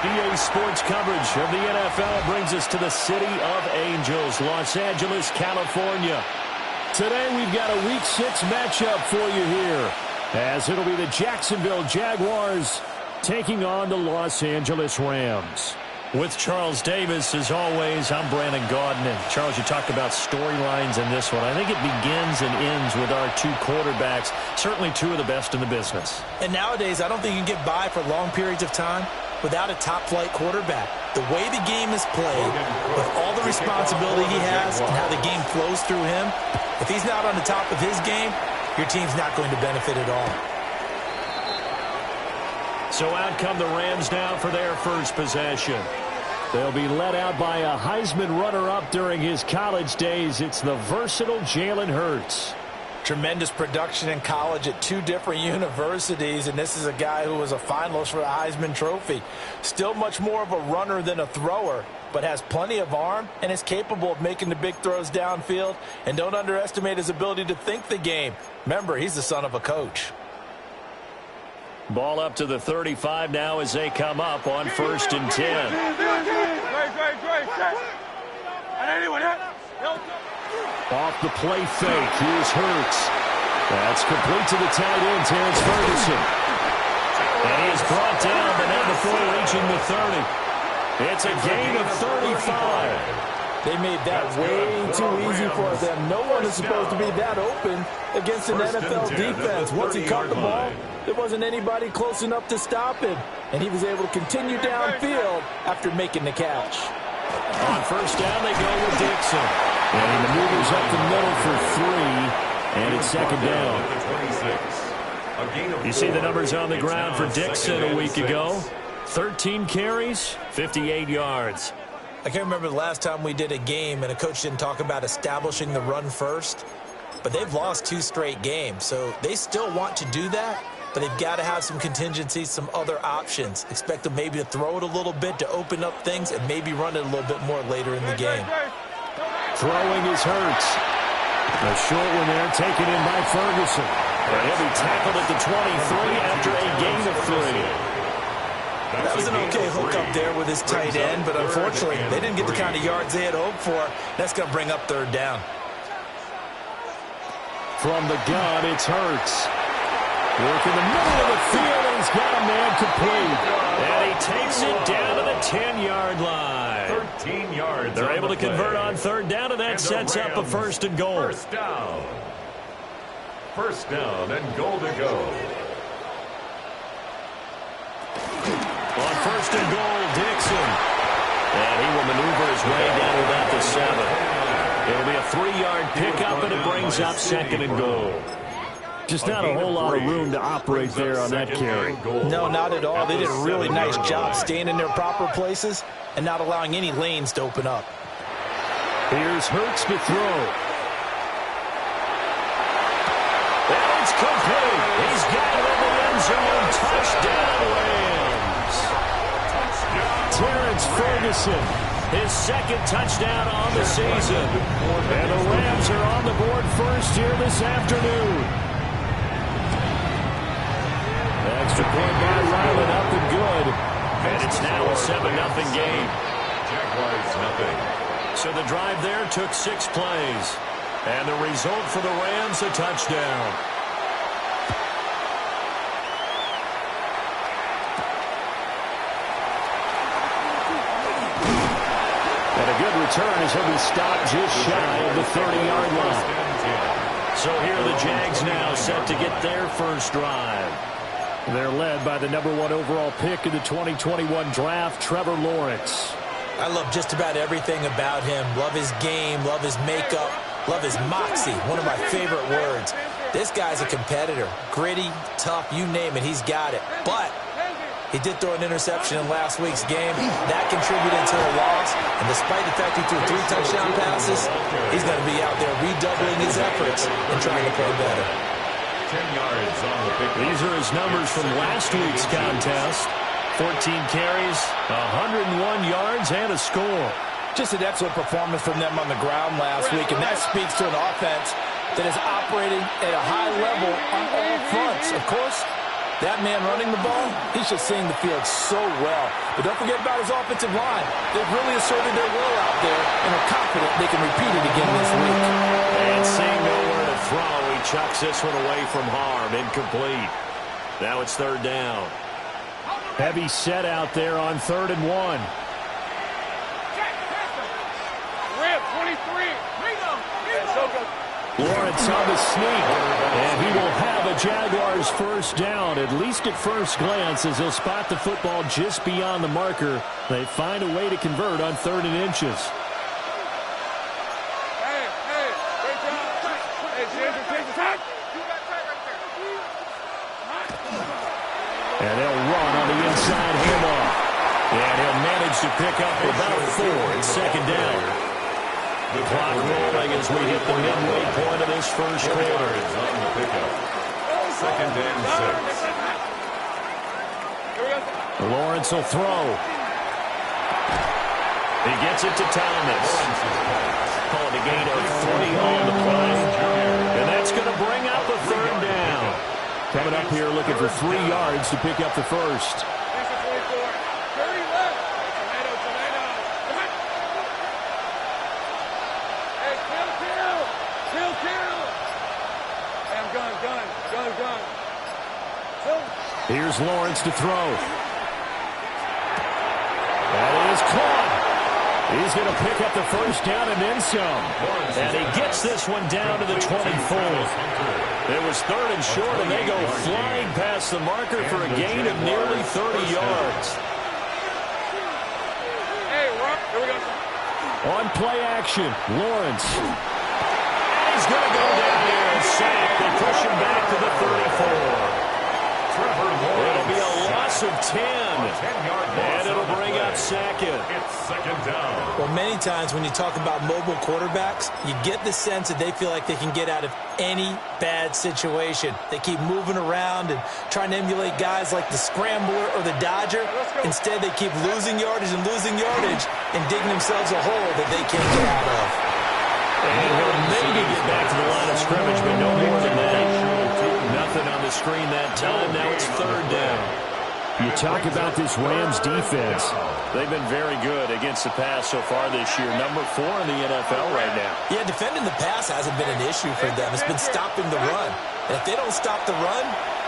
EA Sports coverage of the NFL brings us to the City of Angels, Los Angeles, California. Today we've got a Week 6 matchup for you here, as it'll be the Jacksonville Jaguars taking on the Los Angeles Rams. With Charles Davis, as always, I'm Brandon Gaudin. And Charles, you talked about storylines in this one. I think it begins and ends with our two quarterbacks, certainly two of the best in the business. And nowadays, I don't think you can get by for long periods of time without a top-flight quarterback. The way the game is played, with all the responsibility he has and how the game flows through him, if he's not on the top of his game, your team's not going to benefit at all. So out come the Rams now for their first possession. They'll be led out by a Heisman runner-up during his college days. It's the versatile Jalen Hurts. Tremendous production in college at two different universities, and this is a guy who was a finalist for the Heisman Trophy. Still much more of a runner than a thrower, but has plenty of arm and is capable of making the big throws downfield. And don't underestimate his ability to think the game. Remember, he's the son of a coach. Ball up to the 35 now as they come up on 1st and 10. Off the play fake, here's Hurts. That's complete to the tight end, Terrence Ferguson. And he is brought down, but not before reaching the 30. It's a gain of 35. They made that way too easy for them. No one is supposed to be that open against an NFL defense. Once he caught the ball, there wasn't anybody close enough to stop him. And he was able to continue downfield after making the catch. On 1st down, they go with Dixon. And he maneuvers up the middle for 3, and it's 2nd down. You see the numbers on the ground for Dixon a week ago. 13 carries, 58 yards. I can't remember the last time we did a game and a coach didn't talk about establishing the run first. But they've lost 2 straight games, so they still want to do that. But they've got to have some contingencies, some other options. Expect them maybe to throw it a little bit to open up things and maybe run it a little bit more later in the game. Throwing is Hurts. A short one there taken in by Ferguson. And he'll be tackled at the 23 after a gain of 3. That was an okay hookup there with his tight end, but unfortunately, they didn't get the kind of yards they had hoped for. That's going to bring up 3rd down. From the gun, it's Hurts. Work in the middle of the field, and he's got a man complete. And he takes it down to the 10-yard line. 13 yards. They're able to convert on 3rd down, and that sets up a 1st and goal. First down and goal to go. On 1st and goal, Dixon. And he will maneuver his way down to about the 7. It'll be a 3-yard pickup, and it brings up 2nd and goal. Just not a whole lot of room to operate there on that carry. No, not at all. They did a really nice job staying in their proper places and not allowing any lanes to open up. Here's Hurts to throw. And it's complete. He's got it in the end zone. Touchdown, Rams. Terrence Ferguson, his 2nd touchdown on the season. And the Rams are on the board first here this afternoon. Extra point by Ryland, up and good. And it's now a 7-0 game. Jaguars nothing. So the drive there took 6 plays. And the result for the Rams, a touchdown. And a good return as he'll be stopped just shy of the 30-yard line. So here are the Jags now set to get their first drive. They're led by the #1 overall pick in the 2021 draft, Trevor Lawrence. I love just about everything about him. Love his game, love his makeup, love his moxie, one of my favorite words. This guy's a competitor. Gritty, tough, you name it, he's got it. But he did throw an interception in last week's game. That contributed to the loss. And despite the fact he threw 3 touchdown passes, he's going to be out there redoubling his efforts and trying to play better. 10 yards on the pick. These are his numbers from last week's contest. 14 carries, 101 yards, and a score. Just an excellent performance from them on the ground last week, and that speaks to an offense that is operating at a high level on all fronts. Of course, that man running the ball, he's just seeing the field so well. But don't forget about his offensive line. They've really asserted their will out there and are confident they can repeat it again this week. And seeing nowhere to throw, he chucks this one away from harm. Incomplete. Now it's 3rd down. Heavy set out there on 3rd and 1. Lawrence on the sneak, and he will have a Jaguars first down, at least at first glance, as he'll spot the football just beyond the marker. They find a way to convert on 3rd and inches. And they'll run on the inside handoff. And he'll manage to pick up about 4 at 2nd down. The clock rolling as we hit the midway point of this first quarter. Is on the pickup. 2nd and 6. Lawrence will throw. He gets it to Thomas. Calling a gain of 3 on the play. And that's going to bring up a 3rd down. Coming up here looking for 3 yards to pick up the first. Here's Lawrence to throw. That is caught. He's going to pick up the first down and then some. And he gets this one down to the 24. It was 3rd and short, and they go flying past the marker for a gain of nearly 30 yards. On play action, Lawrence. And he's going to go down there and sack. They push him back to the 34. It'll be a loss of 10. And it'll bring up 2nd. It's 2nd down. Well, many times when you talk about mobile quarterbacks, you get the sense that they feel like they can get out of any bad situation. They keep moving around and trying to emulate guys like the Scrambler or the Dodger. Instead, they keep losing yardage and digging themselves a hole that they can't get out of. And he'll maybe get back to the line of scrimmage, but no more than that. Nothing on the screen that time. Now it's 3rd down. You talk about this Rams defense. They've been very good against the pass so far this year. Number 4 in the NFL right now. Yeah, defending the pass hasn't been an issue for them. It's been stopping the run. And if they don't stop the run,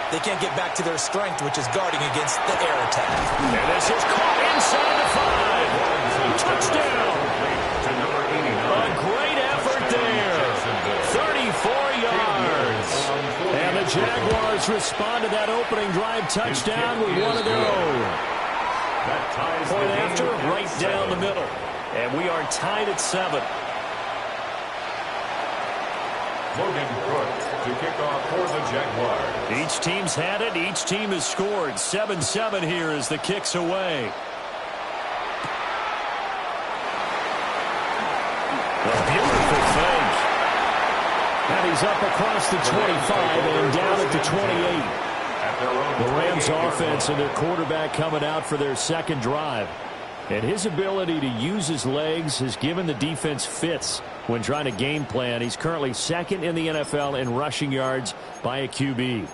they can't get back to their strength, which is guarding against the air attack. And this is caught inside the 5. Touchdown. A great effort there. 34 yards. And the Jaguars respond to that opening drive touchdown with one of their own. Point after, right down the middle. And we are tied at 7. Logan Brooks to kick off for the Jaguars. Each team's had it. Each team has scored. 7-7 here as the kick's away. A beautiful fake. And he's up across the 25 and down at the 28. The Rams offense and their quarterback coming out for their 2nd drive. And his ability to use his legs has given the defense fits when trying to game plan. He's currently 2nd in the NFL in rushing yards by a QB.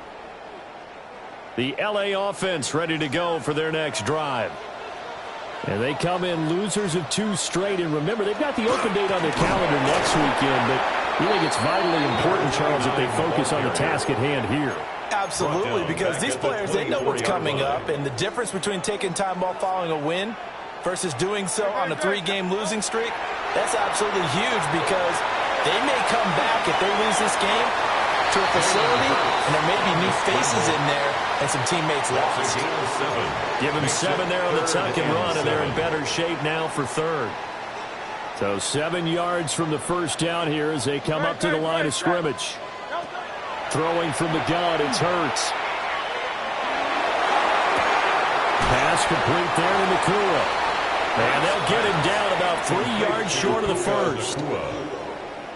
The LA offense ready to go for their next drive. And they come in losers of 2 straight. And remember, they've got the open date on their calendar next weekend. But you think it's vitally important, Charles, that they focus on the task at hand here. Absolutely, because these players, they know what's coming up. And the difference between taking time off following a win versus doing so on a 3-game losing streak, that's absolutely huge, because they may come back if they lose this game to to a facility, and there may be new faces in there and some teammates lost. Give him 7 there on the tuck and run, and they're in better shape now for third. So 7 yards from the first down here as they come up to the line of scrimmage. Throwing from the gun, it's Hurts. Pass complete there to Nakua. And they'll get him down about 3 yards short of the first.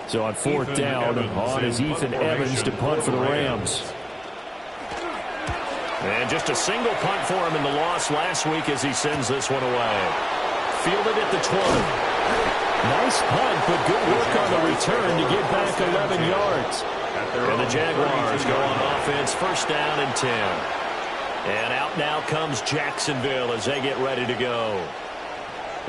So on fourth down, on is Ethan Evans to punt for the Rams. And just a single punt for him in the loss last week as he sends this one away. Fielded at the 20. Nice punt, but good work on the return to get back 11 yards. And the Jaguars go on offense, first down and 10. And out now comes Jacksonville as they get ready to go.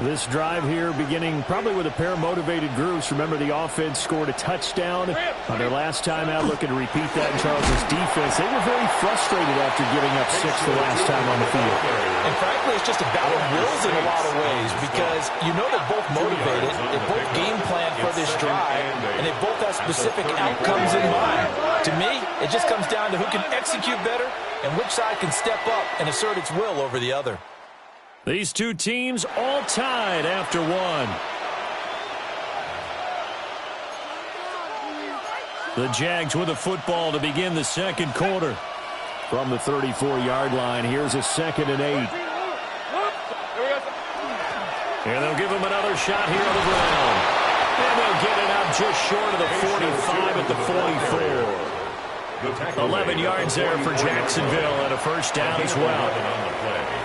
This drive here beginning probably with a pair of motivated groups. Remember, the offense scored a touchdown on their last time out, looking to repeat that in Charles' defense. They were very frustrated after giving up 6 the last time on the field. And frankly, it's just a battle of wills in a lot of ways because you know they're both motivated, they both game plan for this drive, and they both have specific outcomes in mind. To me, it just comes down to who can execute better and which side can step up and assert its will over the other. These two teams all tied after one. The Jags with a football to begin the second quarter. From the 34-yard line, here's a 2nd and 8. And they'll give him another shot here on the ground. And they'll get it out just short of the 45 at the 44. 11 yards there for Jacksonville and a first down as well.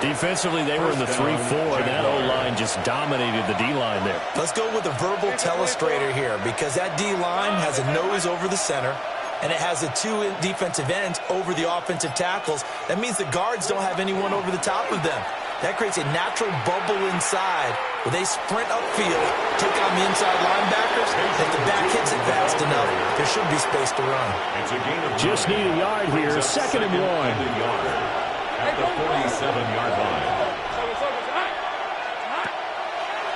Defensively, they were in the 3-4, and that O-line just dominated the D-line there. Let's go with a verbal telestrator here because that D-line has a nose over the center, and it has the 2 defensive ends over the offensive tackles. That means the guards don't have anyone over the top of them. That creates a natural bubble inside where they sprint upfield, take on the inside linebackers. If the back hits it fast enough, there should be space to run. Just need a yard here, 2nd and 1. At the 47-yard line.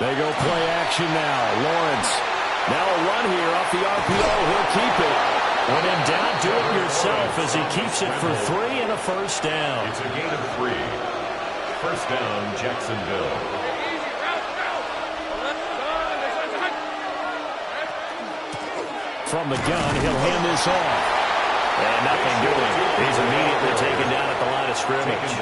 They go play action now. Lawrence. Now a run here off the RPO. He'll keep it. When in doubt, do it yourself as he keeps it for 3 and a first down. It's a gain of 3. First down, Jacksonville. From the gun, he'll hand this off. And nothing doing. He's immediately taken down at the line of scrimmage.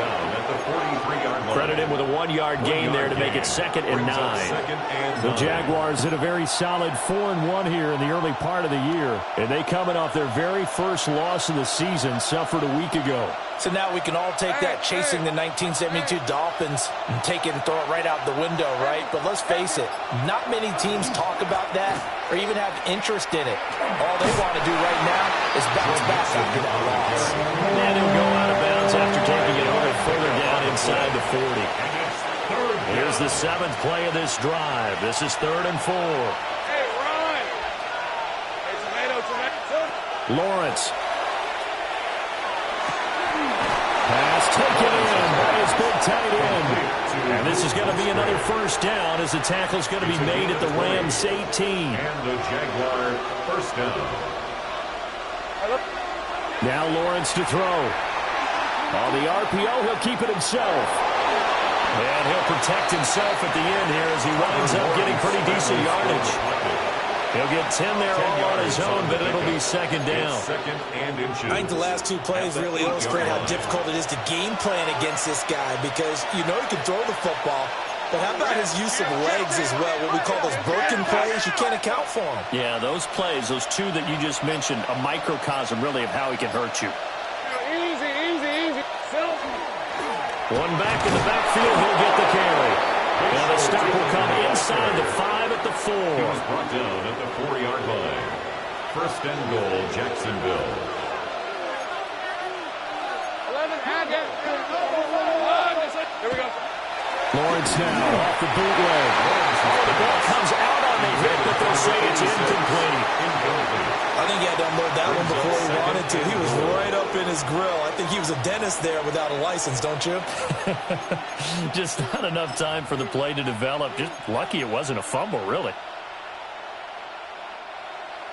Credit him with a 1-yard gain there to make it 2nd and 9. The Jaguars did a very solid 4-1 here in the early part of the year. And they coming off their very first loss of the season, suffered a week ago. So now we can all take that chasing the 1972 Dolphins and take it and throw it right out the window, right? But let's face it, not many teams talk about that or even have interest in it. All they want to do right now is bounce back after that loss. And he'll go out of bounds after taking it a little further down inside the 40. Here's the 7th play of this drive. This is 3rd and 4. Hey, Ron! Hey, tomato. Lawrence. Pass taken in by his big tight end. And this is going to be another first down as the tackle's going to be made at the Rams 18. And the Jaguar first down. Now Lawrence to throw. On the RPO, he'll keep it himself. And he'll protect himself at the end here as he winds up getting pretty decent yardage. He'll get 10 there all on his own, but it'll be 2nd down. I think the last 2 plays really illustrate how difficult it is to game plan against this guy because you know he can throw the football, but how about his use of legs as well, what we call those broken plays? You can't account for them. Yeah, those plays, those 2 that you just mentioned, a microcosm really of how he can hurt you. Easy, easy, easy. One back in the backfield, he'll get the carry. And the stop will come inside the 5 at the 4. He was brought down at the 4-yard line. First and goal, Jacksonville. 11, and here we go. Lawrence now off the bootleg. Oh, the ball comes out on the hit, but they'll say it's incomplete. I think he had to unload that one before he wanted to. He was right up in his grill. I think he was a dentist there without a license, don't you? Just not enough time for the play to develop. Just lucky it wasn't a fumble, really.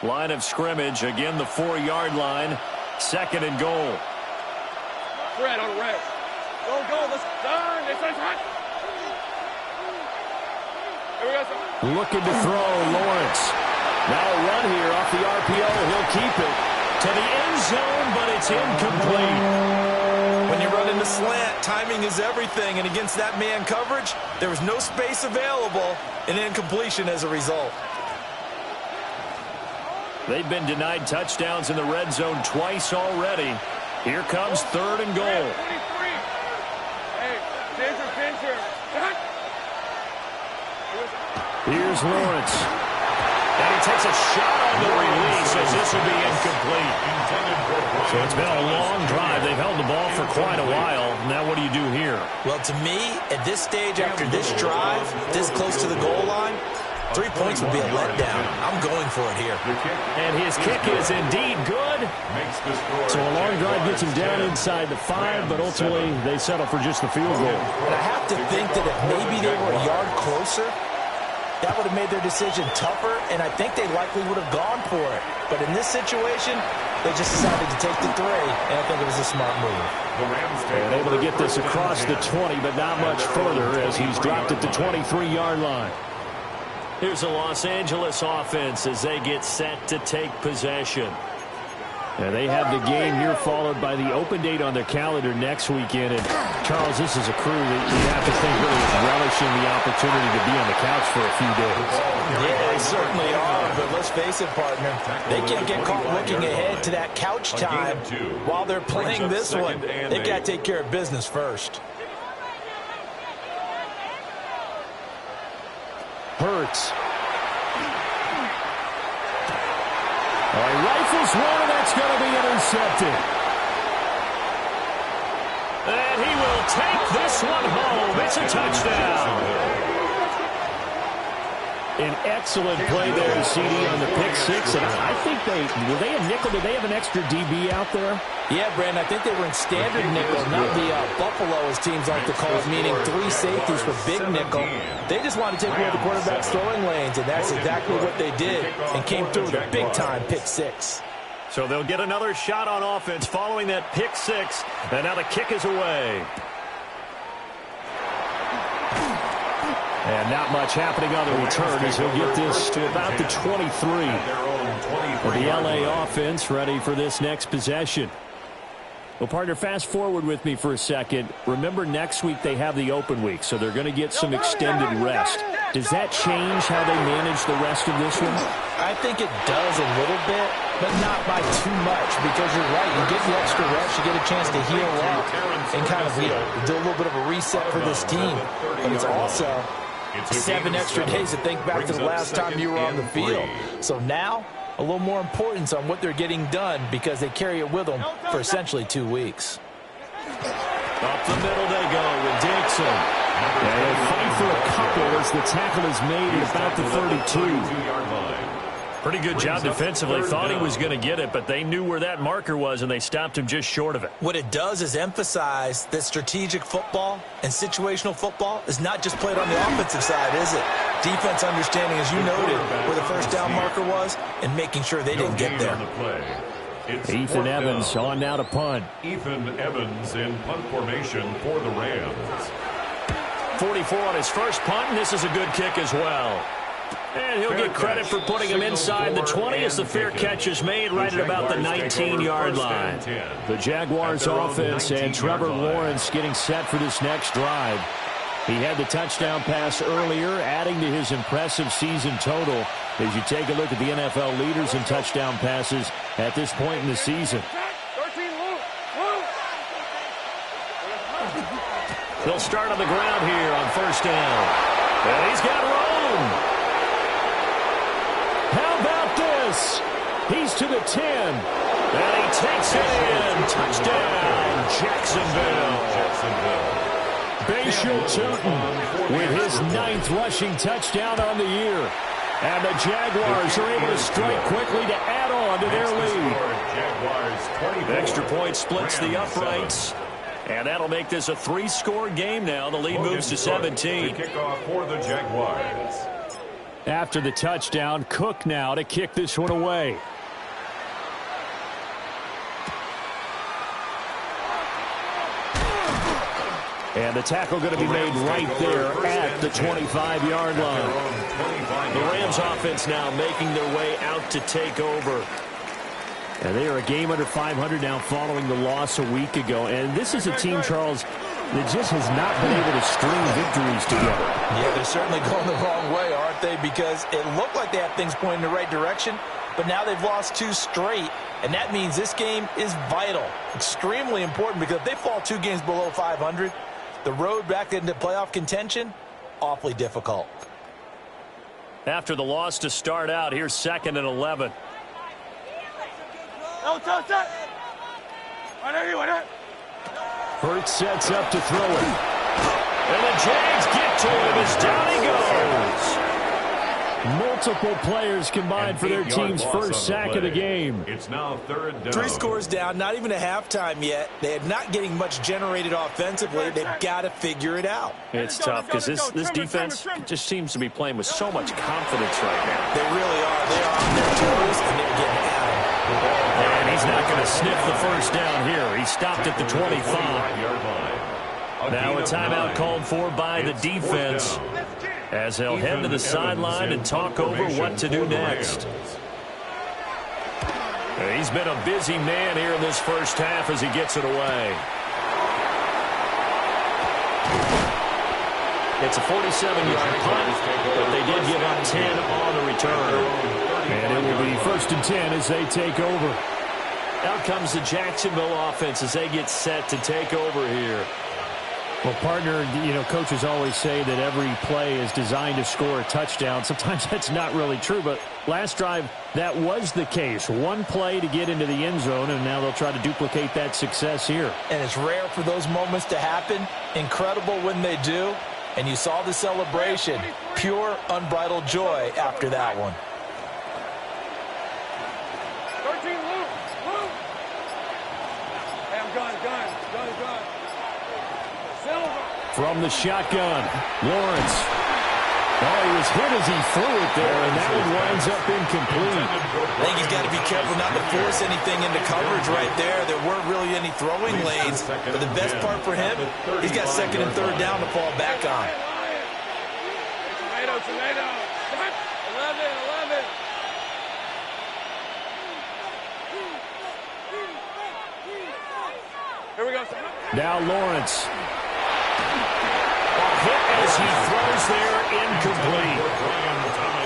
Line of scrimmage, again the 4-yard line. 2nd and goal. Red on red. Go, let's turn. This is hot. Here we go, son. Looking to throw, Lawrence. Now a run here off the RPO. He'll keep it to the end zone, but it's incomplete. When you run into slant, timing is everything, and against that man coverage, there was no space available, and incompletion as a result. They've been denied touchdowns in the red zone twice already. Here comes 3rd and goal. 23. Hey, pincher. Here's Lawrence. And he takes a shot on the release as this will be incomplete. So it's been a long drive. They've held the ball for quite a while. Now what do you do here? Well, to me, at this stage after this drive, this close to the goal line, 3 points would be a letdown. I'm going for it here. And his kick is indeed good. So a long drive gets him down inside the 5, but ultimately they settle for just the field goal. And I have to think that if maybe they were a yard closer, that would have made their decision tougher, and I think they likely would have gone for it. But in this situation, they just decided to take the 3, and I think it was a smart move. And able to get this across the 20, but not much further as he's dropped at the 23-yard line. Here's the Los Angeles offense as they get set to take possession. And they have the game here followed by the open date on their calendar next weekend. And Charles, this is a crew that you have to think really is relishing the opportunity to be on the couch for a few days. Yeah, they certainly are, but let's face it, partner. They can't get caught looking ahead to that couch time while they're playing this one. They've got to take care of business first. Hurts. All right, rifles one, and that's going to be intercepted. And he will take this one home. It's a touchdown. An excellent play there, CD, on the pick 6. And I think were they a nickel? Did they have an extra DB out there? Yeah, Brandon, I think they were in standard nickel, not the buffalo, as teams like to call it, meaning 3 safeties for big nickel. They just wanted to take away the quarterback's throwing lanes, and that's exactly what they did, and came through with a big-time pick 6. So they'll get another shot on offense following that pick 6, and now the kick is away. And not much happening on the return as he'll get this to about the 23. For the LA offense ready for this next possession. Well, partner, fast forward with me for a second. Remember, next week they have the open week, so they're going to get some extended rest. Does that change how they manage the rest of this one? I think it does a little bit, but not by too much, because you're right. You get the extra rest, you get a chance to heal up and kind of do a little bit of a reset for this team. But it's also 7 extra days to think back to the last time you were on the field. So now, a little more importance on what they're getting done because they carry it with them for essentially 2 weeks. Up the middle they go with Dixon. And they'll fight for a couple as the tackle is made at about the 32. Pretty good job defensively. Thought he was going to get it, but they knew where that marker was, and they stopped him just short of it. What it does is emphasize that strategic football and situational football is not just played on the offensive side, is it? Defense understanding, as you noted, where the first down marker was and making sure they didn't get there. Ethan Evans on now to punt. Ethan Evans in punt formation for the Rams. 44 on his first punt, and this is a good kick as well. And he'll get credit for putting him inside the 20 as the fair catch is made right at about the 19-yard line. The Jaguars offense and Trevor Lawrence getting set for this next drive. He had the touchdown pass earlier, adding to his impressive season total as you take a look at the NFL leaders in touchdown passes at this point in the season. He'll start on the ground here on first down. And he's got room. How about this? He's to the 10. And he takes it in. Touchdown, Jacksonville. Bayshore Tootin with his 9th rushing touchdown on the year. And the Jaguars are able to strike quickly to add on to their lead. Extra point splits the uprights. And that'll make this a 3-score game now. The lead moves to 17. Kickoff for the Jaguars. After the touchdown, Cook now to kick this one away. And the tackle going to be made right there at the 25-yard line. The Rams offense now making their way out to take over. And they are a game under 500 now following the loss a week ago. And this is a team, Charles, that just has not been able to string victories together. Yeah, they're certainly going the wrong way, aren't they? Because it looked like they have things pointing in the right direction, but now they've lost 2 straight. And that means this game is vital, extremely important, because if they fall 2 games below 500, the road back into playoff contention, awfully difficult. After the loss to start out, here's 2nd and 11. Hurts sets up to throw it. And the Jags get to him as down he goes. Multiple players combined for their team's first sack of the game. It's now 3rd down. 3 scores down, not even a halftime yet. They are not getting much generated offensively. They've got to figure it out. It's tough because this defense just seems to be playing with so much confidence right now. They really are. They are on their toes, and they're getting at him. And he's not going to sniff the first down here. He stopped at the 25. Now a timeout called for by the defense, as they'll head to the sideline and talk over what to do next. He's been a busy man here in this first half as he gets it away. It's a 47-yard punt, but they did give up 10 on the return. And it will be 1st and 10 as they take over. Out comes the Jacksonville offense as they get set to take over here. Well, partner, coaches always say that every play is designed to score a touchdown. Sometimes that's not really true, but last drive, that was the case. One play to get into the end zone, and now they'll try to duplicate that success here. And it's rare for those moments to happen. Incredible when they do. And you saw the celebration. Pure, unbridled joy after that one. 13, Luke. Hey, I'm gun. Silver. From the shotgun, Lawrence. Oh, he was hit as he threw it there, and that one winds up incomplete. I think he's got to be careful not to force anything into coverage right there. There weren't really any throwing lanes, but the best part for him, he's got 2nd and 3rd down to fall back on. Tomato. 11. Here we go. Now Lawrence. Hit as he throws there, incomplete.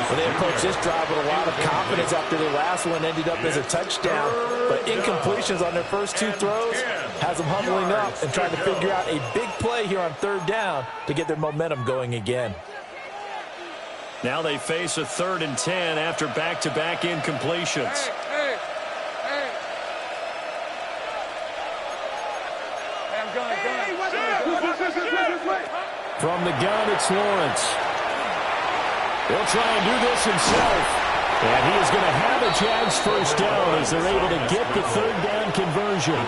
Well, they approached this drive with a lot of confidence after their last one ended up as a touchdown. But incompletions on their first 2 throws has them huddling up and trying to figure out a big play here on 3rd down to get their momentum going again. Now they face a 3rd and 10 after back-to-back incompletions. Hey. I'm gun. From the gun, it's Lawrence. He'll try and do this himself. And he is going to have a Jags first down as they're able to get the 3rd down conversion.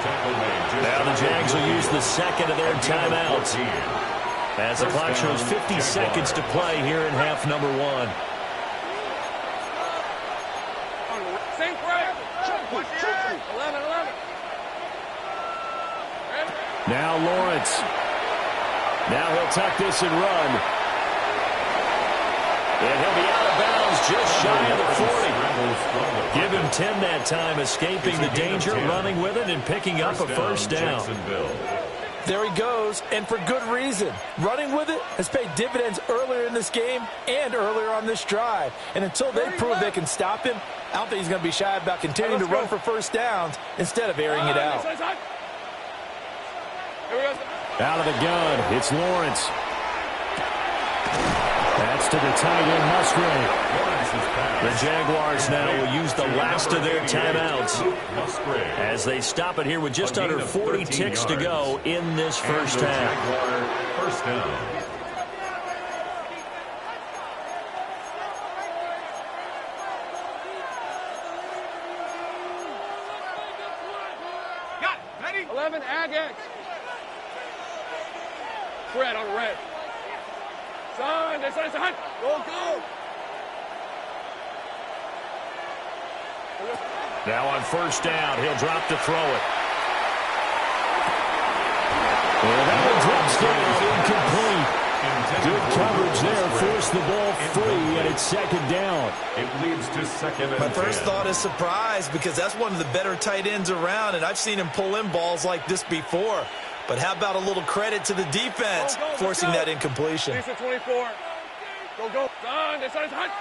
Now the Jags will use the 2nd of their timeouts, as the clock shows 50 seconds to play here in half number 1. Same play. 11. Now Lawrence. Now he'll tuck this and run. And he'll be out of bounds just shy of the 40. Give him 10 that time, escaping the danger, running with it, and picking up a first down. There he goes, and for good reason. Running with it has paid dividends earlier in this game and earlier on this drive. And until they prove they can stop him, I don't think he's going to be shy about continuing to run for first downs instead of airing it out. Out of the gun, it's Lawrence. That's to the tight end, Musgrave. The Jaguars now will use the last of their timeouts as they stop it here with just under 40 ticks to go in this first half. First down. Got it. Ready? 11, Agex. Red on red. Son, go. Now on first down, he'll drop to throw it. And that one drops down, incomplete. Good coverage there, forced the ball free, and it's second down. It leads to second and 10. My first thought is surprise, because that's one of the better tight ends around, and I've seen him pull in balls like this before. But how about a little credit to the defense forcing that incompletion? 24. Go, go. Done. This is hot.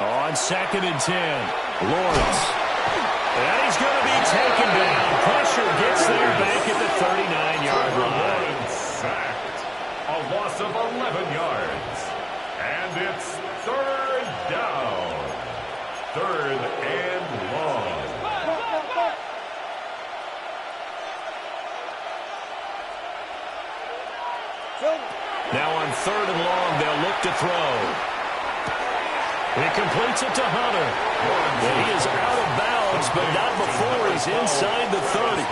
On second and 10, Lawrence. And he's going to be taken down. Pressure gets there back at the 39-yard line. Lawrence sacked. A loss of 11 yards. And it's third down. Third and long. Now on third and long, they'll look to throw. He completes it to Hunter. And he is out of bounds, but not before he's inside the 30.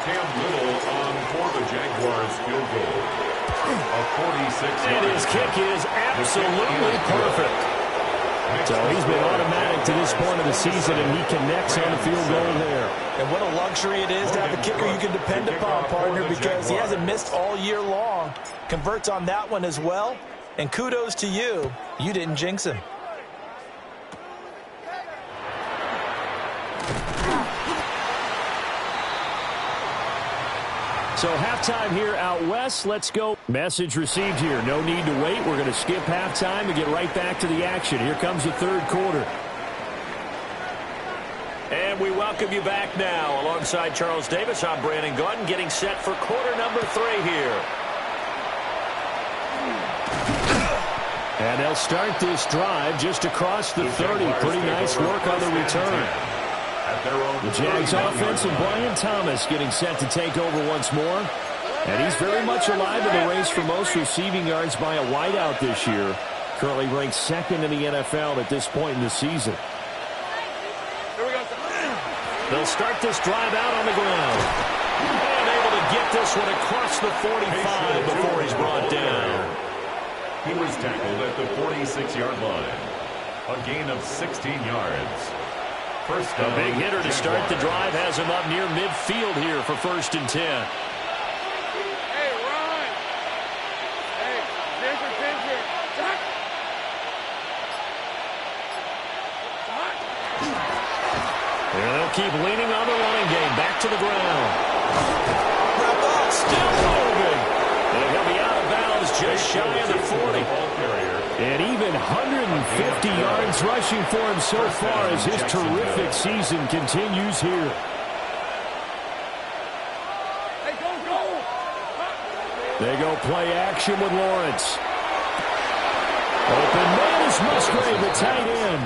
Cam Little on for the Jaguars field goal. A 46-yard. And his kick is absolutely perfect. So he's been automatic to this point of the season, and he connects on the field goal there. And what a luxury it is to have a kicker you can depend upon, partner, because he hasn't missed all year long. Converts on that one as well. And kudos to you. You didn't jinx him. So halftime here out west. Let's go. Message received here. No need to wait. We're going to skip halftime and get right back to the action. Here comes the third quarter. And we welcome you back now. Alongside Charles Davis, I'm Brandon Gordon, getting set for quarter number 3 here. And they'll start this drive just across the 30. Pretty nice work on the return. The Jags offense and Brian Thomas getting set to take over once more. And he's very much alive in the race for most receiving yards by a wideout this year. Currently ranked second in the NFL at this point in the season. They'll start this drive out on the ground. And able to get this one across the 45 before he's brought down. He was tackled at the 46-yard line. A gain of 16 yards. First down. A big hitter to start the drive has him up near midfield here for first and 10. Hey, Ron. Hey, ginger. Duck. And they'll keep leaning on the running game. Back to the ground. Still moving. And he'll be out of bounds just shy of the 40. And even 150 yards rushing for him so far as his terrific season continues here. Hey, go. They go play action with Lawrence. Open man is Musgrave, the tight end.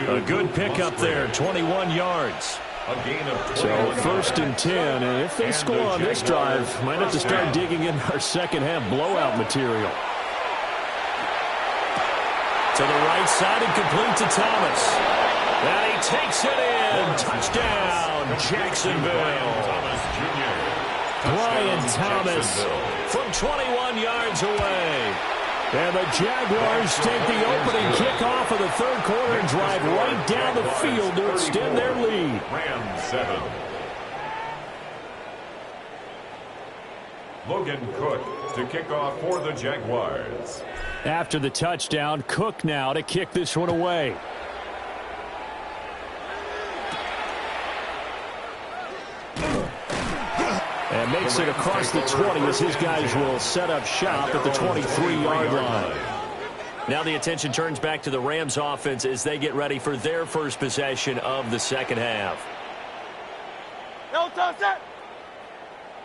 A good pickup there, 21 yards. So first and 10, and if they score on this drive, might have to start digging in our second half blowout material. To the right side and complete to Thomas. And he takes it in. Touchdown, Jacksonville. Brian Thomas from 21 yards away. And the Jaguars take the opening kickoff of the third quarter and drive right down the field to extend their lead. Rams 7. Logan Cook to kick off for the Jaguars. After the touchdown, Cook now to kick this one away. And makes it across the 20 as his guys will set up shop at the 23-yard line. Now the attention turns back to the Rams offense as they get ready for their first possession of the second half. No touch that.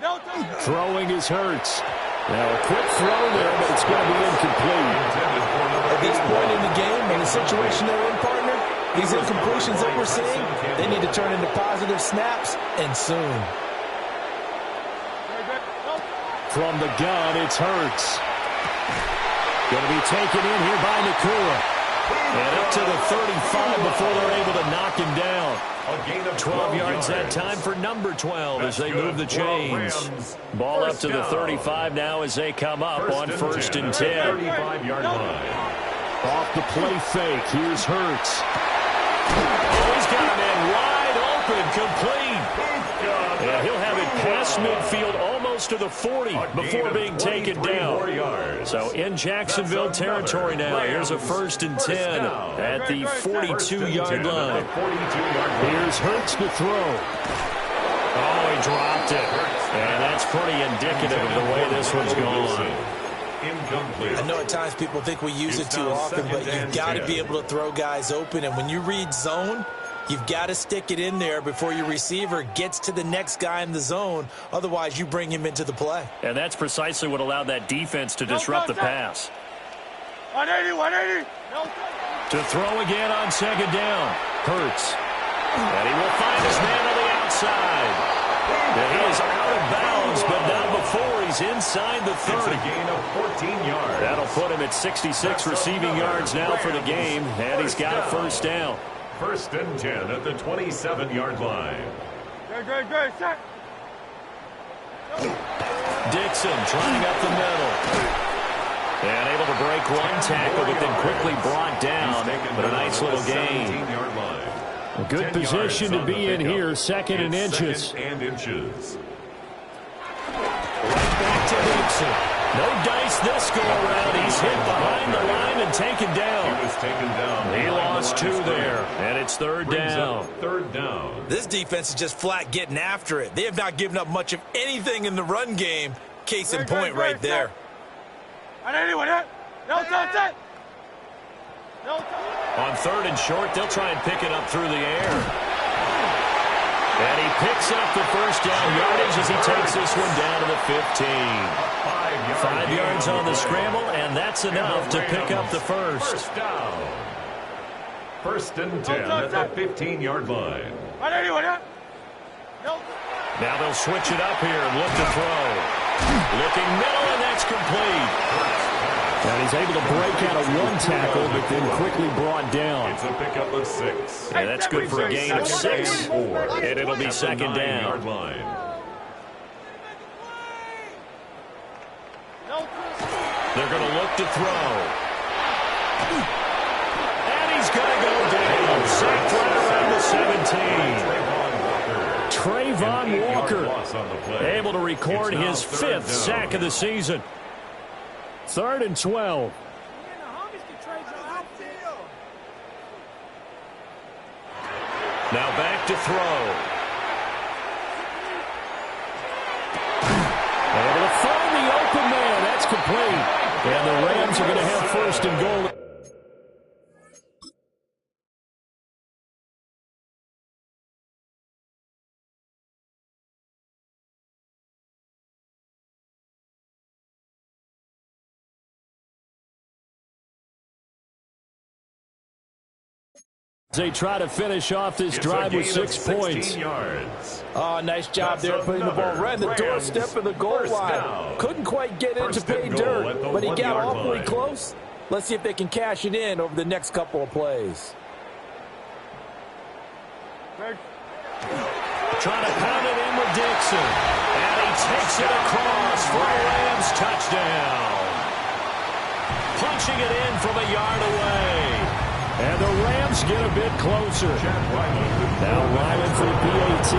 No touch. Throwing is Hurts. Now a quick throw there, but it's going to be incomplete. At this point in the game, in the situation they're in, partner, these incompletions that we're seeing, they need to turn into positive snaps, and soon. From the gun, it's Hurts. Going to be taken in here by Nakua. And up to the 35 before they're able to knock him down. 12 yards that time for number 12 as they move the chains. Ball up to the 35 now as they come up on 1st and 10. 35-yard line. Off the play fake. Here's Hurts. Oh, he's got a man wide open, complete. And he'll have it past midfield almost to the 40 before being taken down. So in Jacksonville territory now. Here's a 1st and 10 at the 42-yard line. Here's Hurts to throw. Oh, he dropped it. And that's pretty indicative of the way this one's going. I know at times people think we use it too often, but you've got to be able to throw guys open. And when you read zone, you've got to stick it in there before your receiver gets to the next guy in the zone. Otherwise, you bring him into the play. And that's precisely what allowed that defense to disrupt the pass. 180. To throw again on 2nd down. Hurts. And he will find his man on the outside. And he is out of bounds, but not before he's inside the 30. It's a gain of 14 yards. That'll put him at 66 receiving yards now for the game, and he's got a 1st down. 1st and 10 at the 27-yard line. Good, set. Dixon trying up the middle. And able to break one tackle, but then quickly brought down. But a nice little gain. 17-yard line. A good position to be in here, 2nd and inches. Right back to Dixon. No dice this go around. He's hit behind the line and taken down. He was taken down. He lost 2 there, and it's 3rd down. 3rd down. This defense is just flat getting after it. They have not given up much of anything in the run game. Case in point right there. On 3rd and short, they'll try and pick it up through the air. And he picks up the 1st down yardage as he takes this one down to the 15. 5 yards on the scramble, and that's enough to pick up the 1st. 1st down. 1st and 10 at the 15-yard line. Now they'll switch it up here and look to throw. Looking middle, and that's complete. And he's able to break out of one tackle, but then quickly brought down. It's a pickup of 6. And that's good for a gain of 6. And it'll be 2nd down. They're going to look to throw. And he's going to go down. Sacked right around the 17. Trayvon Walker able to record his 5th sack of the season. 3rd and 12. Now back to throw. Able to find the open man. That's complete. And the Rams are going to have 1st and goal. They try to finish off this drive with 6 points. Yards. Oh, nice job there putting the ball right in the doorstep of the goal line. Couldn't quite get in to pay dirt, but he got awfully close. Let's see if they can cash it in over the next couple of plays. Trying to pound it in with Dixon. And he takes it across for a Rams touchdown. Punching it in from a yard away. And the Rams get a bit closer. Now Ryland for the PAT.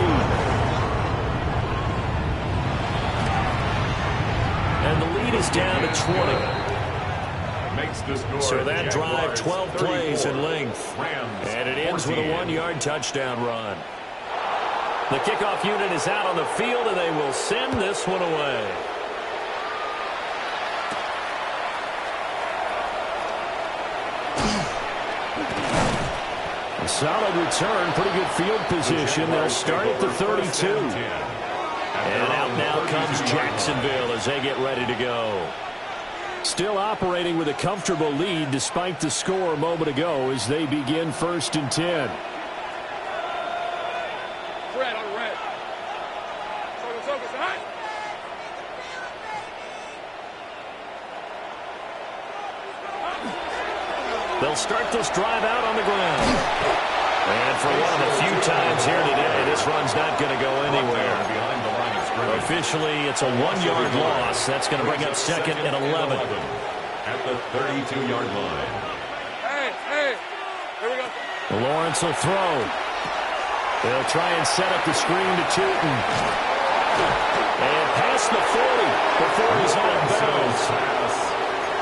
And the lead is down to 20. So that drive, 12 plays in length. And it ends with a 1-yard touchdown run. The kickoff unit is out on the field, and they will send this one away. A solid return, pretty good field position. They'll start at the 32. And out now comes Jacksonville as they get ready to go. Still operating with a comfortable lead despite the score a moment ago as they begin 1st and 10. Red on red. Focus, high. They'll start this drive out on the ground. And for one of the few times here today, this run's not going to go anywhere. Officially, it's a 1-yard loss. That's going to bring up second and 11. At the 32-yard line. Hey, here we go. Lawrence will throw. They'll try and set up the screen to Tootin. And past the 40 before he's out of bounds.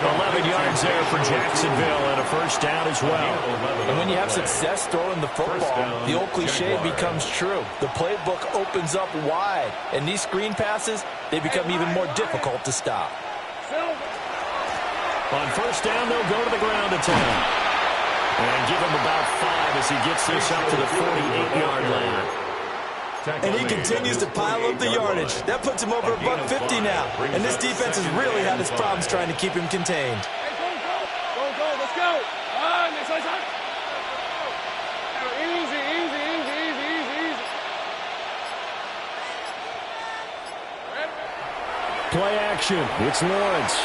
11 yards there for Jacksonville and a first down as well. And when you have success throwing the football, the old cliche becomes true. The playbook opens up wide, and these screen passes, they become even more difficult to stop. On first down, they'll go to the ground attack. And give him about 5 as he gets this up to the 48-yard line. And he continues to pile up the yardage. That puts him over $150 now. And this defense has really had its problems trying to keep him contained. Go, let's go. Next time. Easy. Play action. It's Lawrence.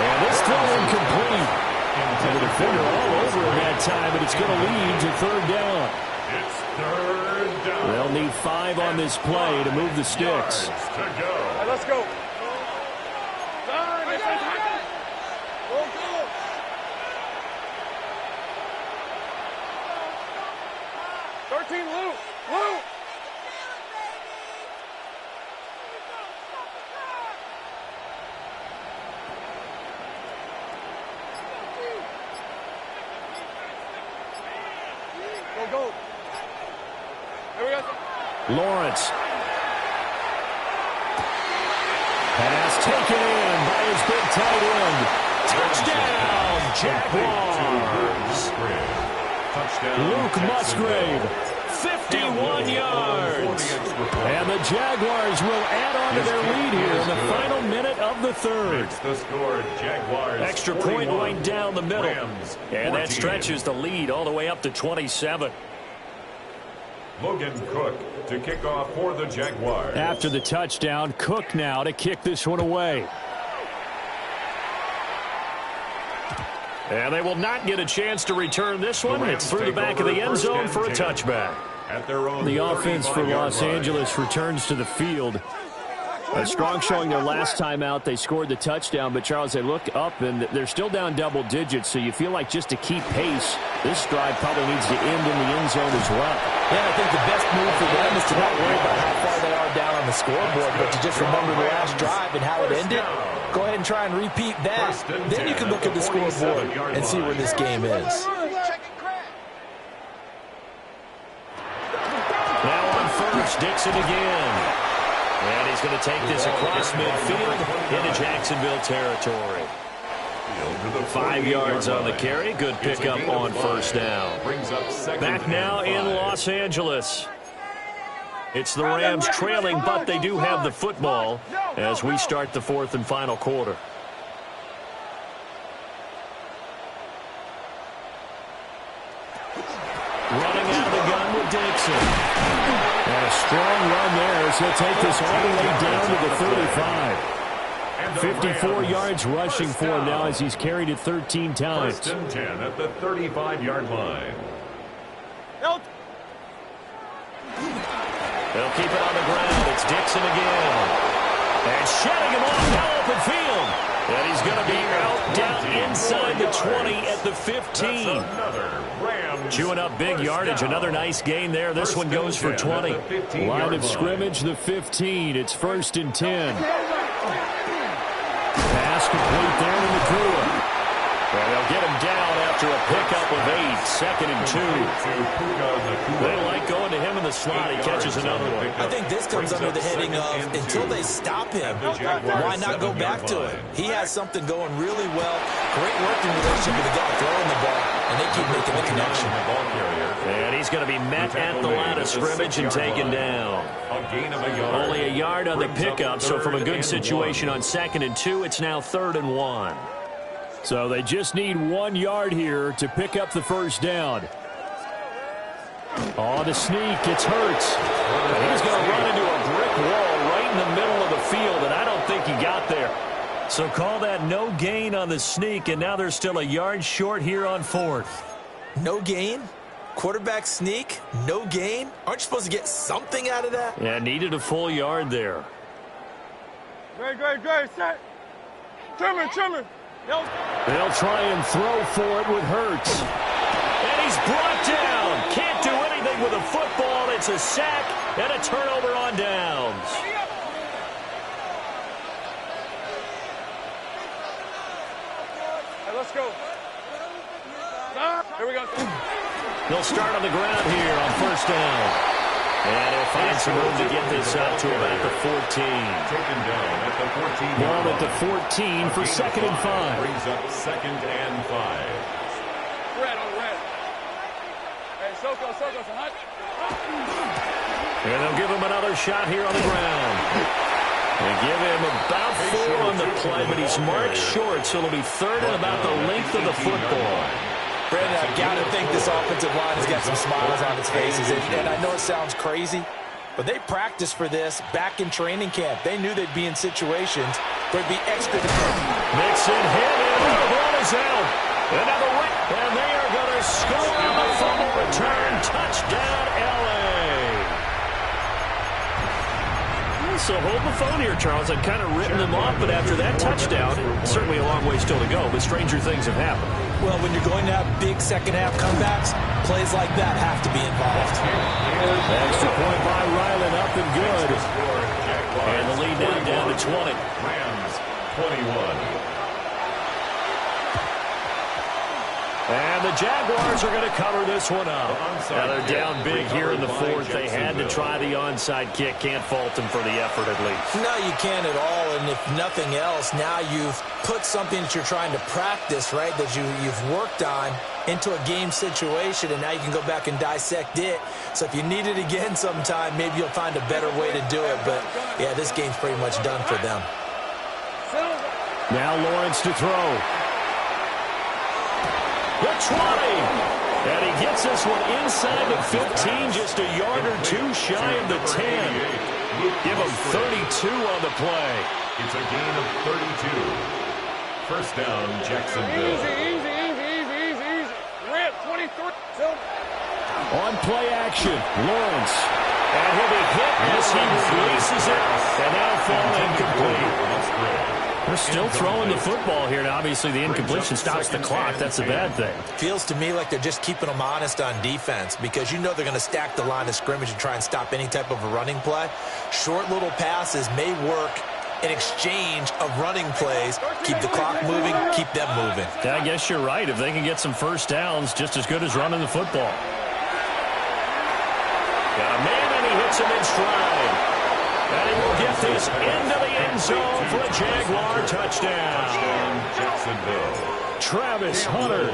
And this throw incomplete. And the defender all over him that time, but it's going to lead to third down. It's third down. They'll need 5 on this play to move the sticks. Right, let's go. Go. 13, Luke. Go. Here we go. Lawrence. Pass taken in by his big tight end. Touchdown, Jaguars. Luke Musgrave, 51 yards. And the Jaguars will add on to their lead here in the final minute of the third. The score, Jaguars. Extra point line down the middle. Rams, and that stretches the lead all the way up to 27. Logan Cook to kick off for the Jaguars. After the touchdown, Cook now to kick this one away. And they will not get a chance to return this one. It's through the back of the end zone for a touchback. At their own the offense for Los Angeles returns to the field. A strong showing their last time out. They scored the touchdown, but Charles, they look up and they're still down double digits, so you feel like just to keep pace, this drive probably needs to end in the end zone as well. Yeah, I think the best move for them is to not worry about how far they are down on the scoreboard, but to just remember the last drive and how it ended. Go ahead and try and repeat that. Then you can look at the scoreboard and see where this game is. Now on first, Dixon again. And he's going to take this across midfield into Jacksonville territory. 5 yards on the carry. Good pickup on first down. Back now in Los Angeles. It's the Rams trailing, but they do have the football as we start the fourth and final quarter. Running out of the gun with Dixon. And a strong run there as he'll take this all the way down to the 35. 54 yards rushing for him now as he's carried it 13 times. First and 10 at the 35-yard line. They'll keep it on the ground. It's Dixon again. And shedding him off now open field. And he's going to be out down inside the 20 at the 15. Chewing up big yardage. Another nice gain there. This one goes for 20. Line of scrimmage, the 15. It's first and 10. Pass complete there to McClure. And they'll get him down after a pickup of 8. Second and 2. They like going to him in the slot. He catches another one. I think this comes under the heading of until they stop him, why not go back to him? He has something going really well. Great working relationship with the guy throwing the ball, and they keep making the connection. And he's going to be met at the line of scrimmage and taken down. Only a yard on the pickup, so from a good situation on second and 2, it's now third and 1. So they just need 1 yard here to pick up the first down. On the sneak, it's Hurts. And he's going to run into a brick wall right in the middle of the field, and I don't think he got there. So call that no gain on the sneak, and now they're still a yard short here on 4th. No gain? Quarterback sneak? No gain? Aren't you supposed to get something out of that? Yeah, needed a full yard there. Great, set. Trimmer. They'll try and throw for it with Hurts. And he's brought down. Can't do anything with a football. It's a sack and a turnover on downs. Hey, let's go. Here we go. They'll start on the ground here on 1st down. And he'll find some room to get this out to about the 14. Taken down at the 14. Ball at the 14 for 2nd and 5. Brings up 2nd and 5. Red on red. Hey, Soko, hot. And they'll give him another shot here on the ground. They give him about 4 on the play, but he's marked short, so it'll be 3rd and about the length of the football. Brandon, I've got to think this offensive line has got some smiles on its faces. And I know it sounds crazy, but they practiced for this back in training camp. They knew they'd be in situations where it'd be extra difficult. Mixon hit, and the ball is out. Another win, and they are going to score on the fumble return. Touchdown, L.A. So hold the phone here, Charles. I've kind of written them off, but after that touchdown, certainly a long way still to go, but stranger things have happened. Well, when you're going to have big second-half comebacks, plays like that have to be involved. Extra point by Ryland, up and good. And the lead now down to 20. Rams 21. And the Jaguars are going to cover this one up. Now they're down big here in the 4th. They had to try the onside kick. Can't fault them for the effort at least. No, you can't at all. And if nothing else, now you've put something that you're trying to practice, right, that you've worked on into a game situation, and now you can go back and dissect it. So if you need it again sometime, maybe you'll find a better way to do it. But, yeah, this game's pretty much done for them. Now Lawrence to throw. The 20. And he gets this one inside the 15, just a yard or 2 shy of the 10. Give him 32 on the play. It's a gain of 32. 1st down, Jacksonville. Easy. Red, 23. On play action, Lawrence. And he'll be hit as he releases it. And that'll fall incomplete. They're still throwing the football here. Now, obviously, the incompletion stops the clock. That's a bad thing. Feels to me like they're just keeping them honest on defense because you know they're going to stack the line of scrimmage and try and stop any type of a running play. Short little passes may work in exchange of running plays. Keep the clock moving, keep them moving. I guess you're right. If they can get some 1st downs, just as good as running the football. Got a man, and he hits him in stride. And he will get this into the end zone for a Jaguar touchdown. Jacksonville. Travis Hunter,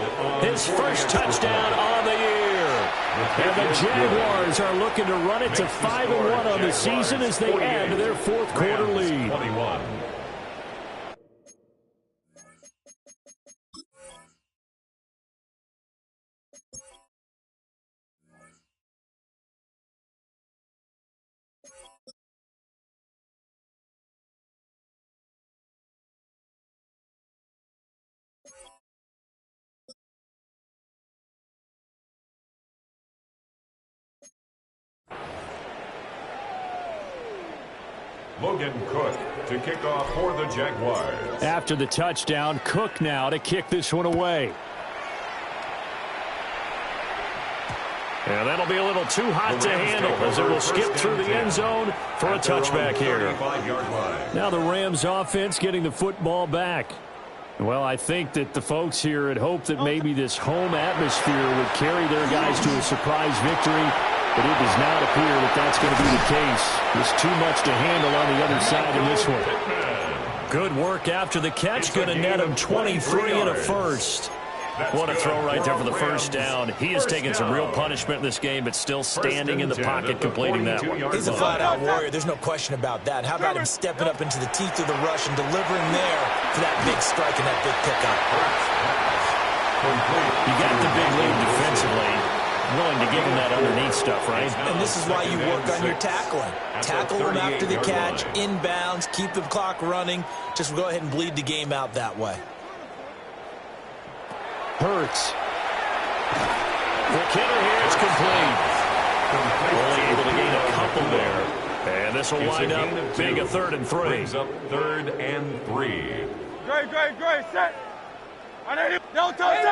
his 1st touchdown on the year. And the Jaguars are looking to run it to 5-1 on the season as they add to their 4th quarter lead. 21. Logan Cook to kick off for the Jaguars. After the touchdown, Cook now to kick this one away. And that'll be a little too hot to handle as it will skip through the end zone for a touchback here. Now the Rams offense getting the football back. Well, I think that the folks here had hoped that maybe this home atmosphere would carry their guys to a surprise victory, but it does not appear that that's going to be the case. There's too much to handle on the other side in this one. Good work after the catch. Going to net him 23 and a 1st. What a throw right there for the 1st down. He has taken some real punishment in this game, but still standing in the pocket completing that one. He's a flat-out warrior. There's no question about that. How about him stepping up into the teeth of the rush and delivering there for that big strike and that big pickup? You got the big lead defensively. willing to give him that underneath stuff, right? And this is why you work on your tackling. Tackle them after the catch, inbounds, keep the clock running. Just go ahead and bleed the game out that way. Hurts. The kicker here is complete. Only able to gain a couple there. And this will wind up being a 3rd and 3. Brings up 3rd and 3. Great, set. I need it. No touch.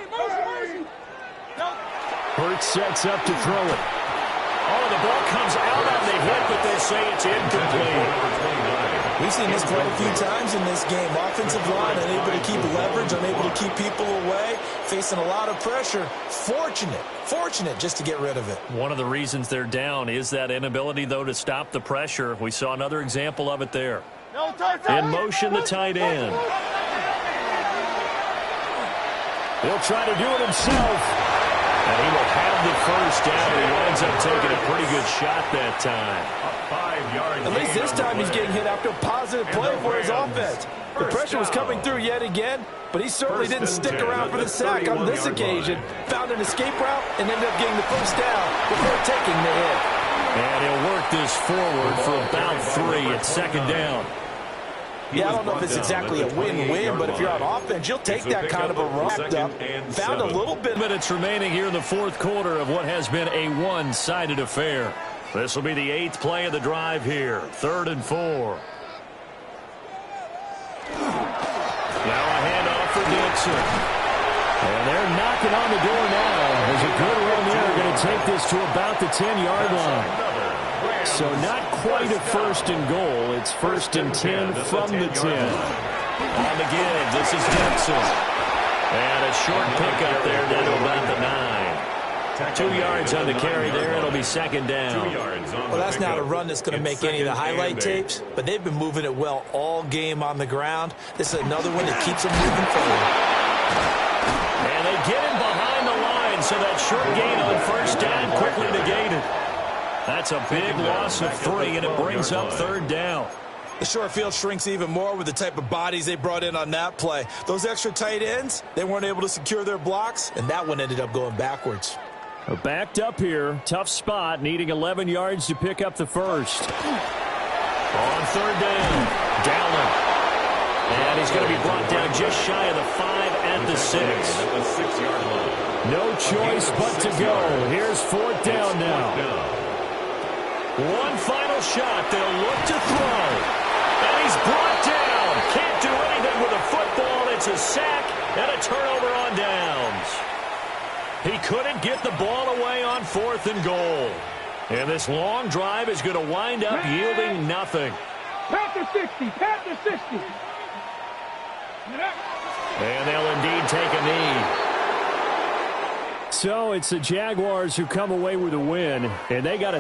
Motion. Hurts sets up to throw it. Oh, the ball comes out on the hit, but they say it's incomplete. We've seen this quite a few times in this game. Offensive line unable to keep leverage, unable to keep people away, facing a lot of pressure. Fortunate just to get rid of it. One of the reasons they're down is that inability, though, to stop the pressure. We saw another example of it there. In motion, the tight end. He'll try to do it himself. And he will have the first down. He winds up taking a pretty good shot that time. At least this time he's getting hit after a positive play for his offense. The pressure was coming through yet again, but he certainly didn't stick around for the sack on this occasion. Found an escape route and ended up getting the first down before taking the hit. And he'll work this forward for about 3 at 2nd down. Yeah, I don't know if it's exactly a win-win, but if you're on offense, you'll take that kind of a wrapped up. Found a little bit. Minutes remaining here in the 4th quarter of what has been a one-sided affair. This will be the 8th play of the drive here. 3rd and 4. Now a handoff for Dixon. And they're knocking on the door now. There's a good run there. Going to take this to about the 10-yard line. So not quite a 1st and goal. It's 1st and 10 from the 10. On the give, this is Dixon. And a short pickup there down to about the 9. 2 yards on the carry there. It'll be 2nd down. Well, that's not a run that's going to make any of the highlight tapes, but they've been moving it well all game on the ground. This is another one that keeps them moving forward. And they get him behind the line, so that short gain on 1st down quickly negated. That's a big loss of 3, and it brings up 3rd down. The short field shrinks even more with the type of bodies they brought in on that play. Those extra tight ends, they weren't able to secure their blocks, and that one ended up going backwards. Backed up here. Tough spot, needing 11 yards to pick up the 1st. On 3rd down, Dowling. And he's going to be brought down just shy of the 5 at the 6. No choice but to go. Here's 4th down now. One final shot. They'll look to throw. And he's brought down. Can't do anything with a football. It's a sack and a turnover on downs. He couldn't get the ball away on 4th and goal. And this long drive is going to wind up yielding nothing. Panther 60. And they'll indeed take a knee. So it's the Jaguars who come away with a win, and they got a